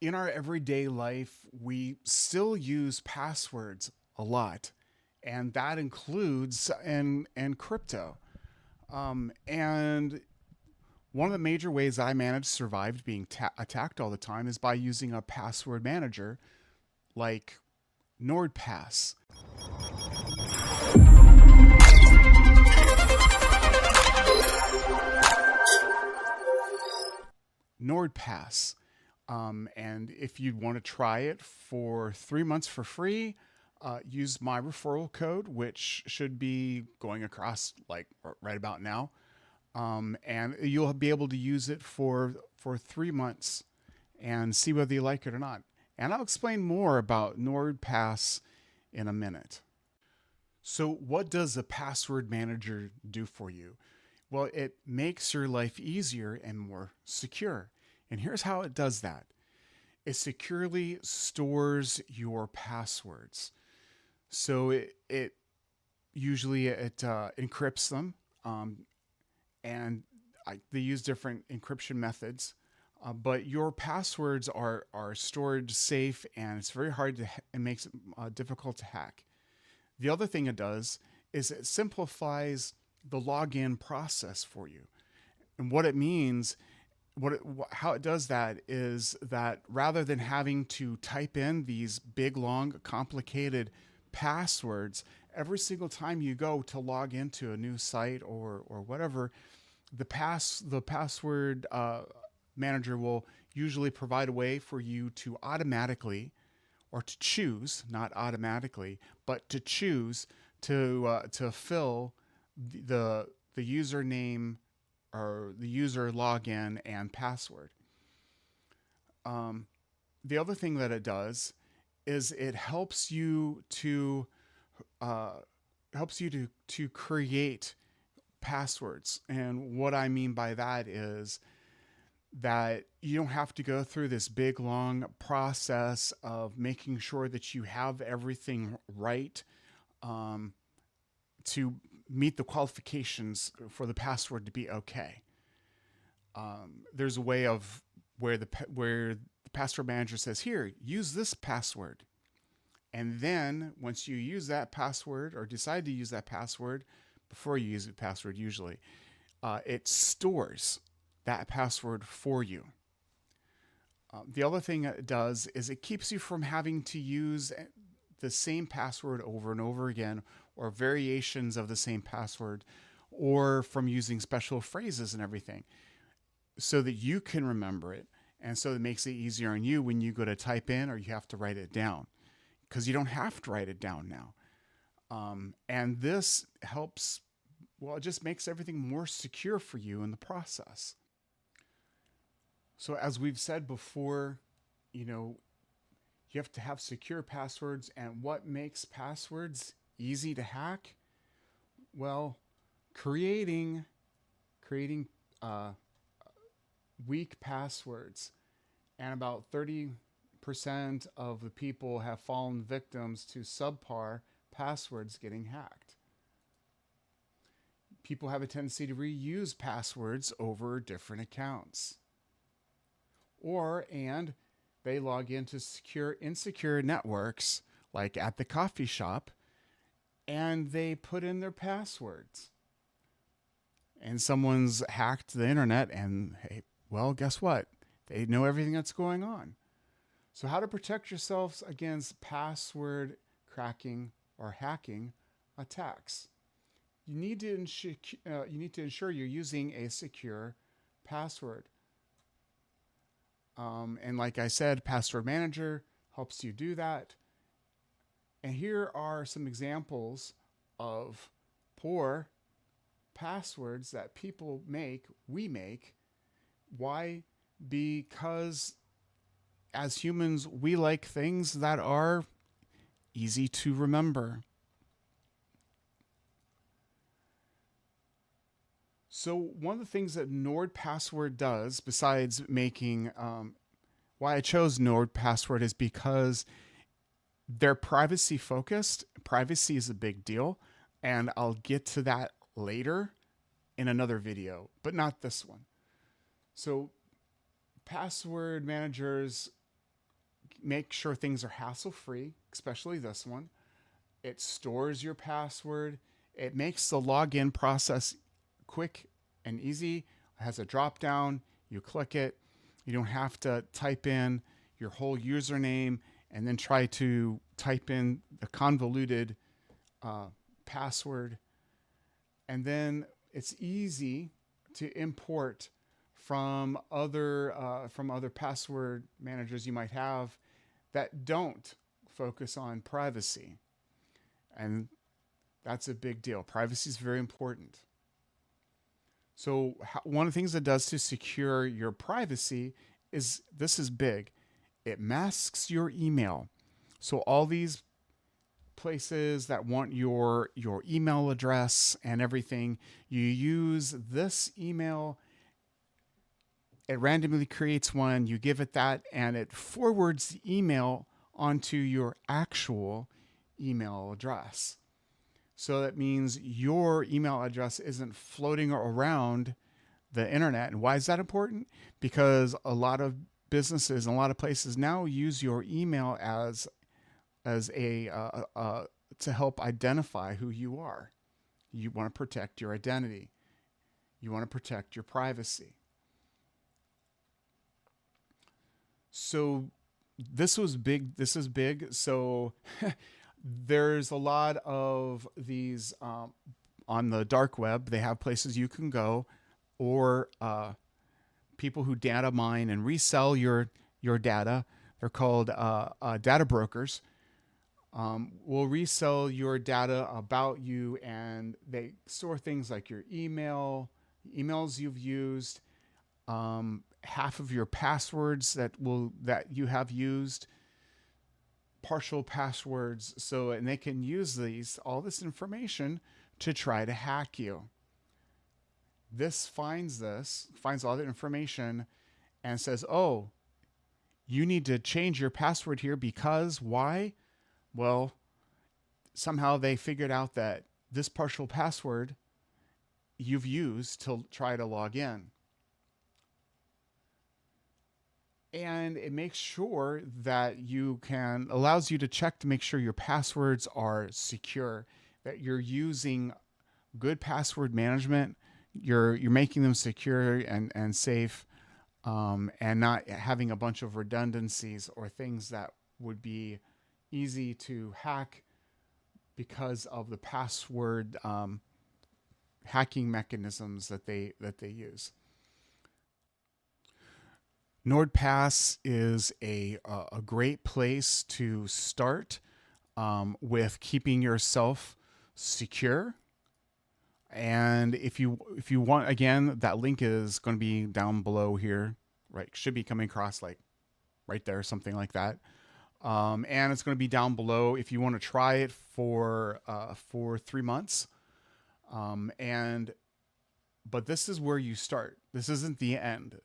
In our everyday life, we still use passwords a lot, and that includes and crypto. And one of the major ways I managed to survive being attacked all the time is by using a password manager like NordPass. NordPass. And if you want to try it for 3 months for free, use my referral code, which should be going across like right about now. And you'll be able to use it for 3 months and see whether you like it or not. And I'll explain more about NordPass in a minute. So, what does a password manager do for you? Well, it makes your life easier and more secure. And here's how it does that: it securely stores your passwords. So it usually it encrypts them, and they use different encryption methods. But your passwords are stored safe, and it's very hard to. It makes it difficult to hack. The other thing it does is it simplifies the login process for you. And what it means, how it does that is that rather than having to type in these big, long, complicated passwords every single time you go to log into a new site or whatever, the password manager will usually provide a way for you to automatically, or to choose, not automatically, but to choose to fill the username or the user login and password. The other thing that it does is it uh, helps you to create passwords. And what I mean by that is that you don't have to go through this big long process of making sure that you have everything right, um, to meet the qualifications for the password to be okay. There's a way of where the password manager says, "Here, use this password," and then once you use that password or decide to use that password, before you use the password, usually it stores that password for you. The other thing it does is it keeps you from having to use the same password over and over again, or variations of the same password, or from using special phrases and everything, so that you can remember it. And so it makes it easier on you when you go to type in or you have to write it down, because you don't have to write it down now. And this helps, well, it just makes everything more secure for you in the process. So, as we've said before, you know, you have to have secure passwords. And what makes passwords easy to hack? Well, creating creating uh, weak passwords. And about 30% of the people have fallen victims to subpar passwords getting hacked. People have a tendency to reuse passwords over different accounts. And they log into insecure networks like at the coffee shop, and they put in their passwords. And someone's hacked the internet, and hey, well, guess what? They know everything that's going on. So, how to protect yourselves against password cracking or hacking attacks? You need to ensure you're using a secure password. And like I said, Password Manager helps you do that. And here are some examples of poor passwords that we make. Why? Because as humans, we like things that are easy to remember. So, one of the things that NordPassword does, besides making, why I chose NordPassword, is because they're privacy focused. Privacy is a big deal, and I'll get to that later in another video, but not this one. So, password managers make sure things are hassle free, especially this one. It stores your password. It makes the login process quick and easy. It has a drop down. You click it. You don't have to type in your whole username and then try to type in the convoluted password. And then it's easy to import from other password managers you might have that don't focus on privacy. And that's a big deal. Privacy is very important. So one of the things it does to secure your privacy is, this is big, it masks your email. So all these places that want your email address and everything, you use this email. It randomly creates one, you give it that, and it forwards the email onto your actual email address. So that means your email address isn't floating around the internet. And why is that important? Because a lot of businesses and a lot of places now use your email as a to help identify who you are. You want to protect your identity. You want to protect your privacy. So this was big. This is big. So there's a lot of these on the dark web. They have places you can go, or people who data mine and resell your data. They're called data brokers. Will resell your data about you, and they store things like your emails you've used, half of your passwords that you have used, partial passwords. So, and they can use all this information to try to hack you. This finds all the information and says, oh, you need to change your password here because why? Well, somehow they figured out that this partial password you've used to try to log in. And it makes sure that allows you to check to make sure your passwords are secure, that you're using good password management, you're making them secure and safe, and not having a bunch of redundancies or things that would be easy to hack because of the password hacking mechanisms that they use. NordPass is a great place to start with keeping yourself secure. And if you want, again, that link is going to be down below here, right? Should be coming across like right there, something like that. And it's going to be down below if you want to try it for 3 months. But this is where you start. This isn't the end.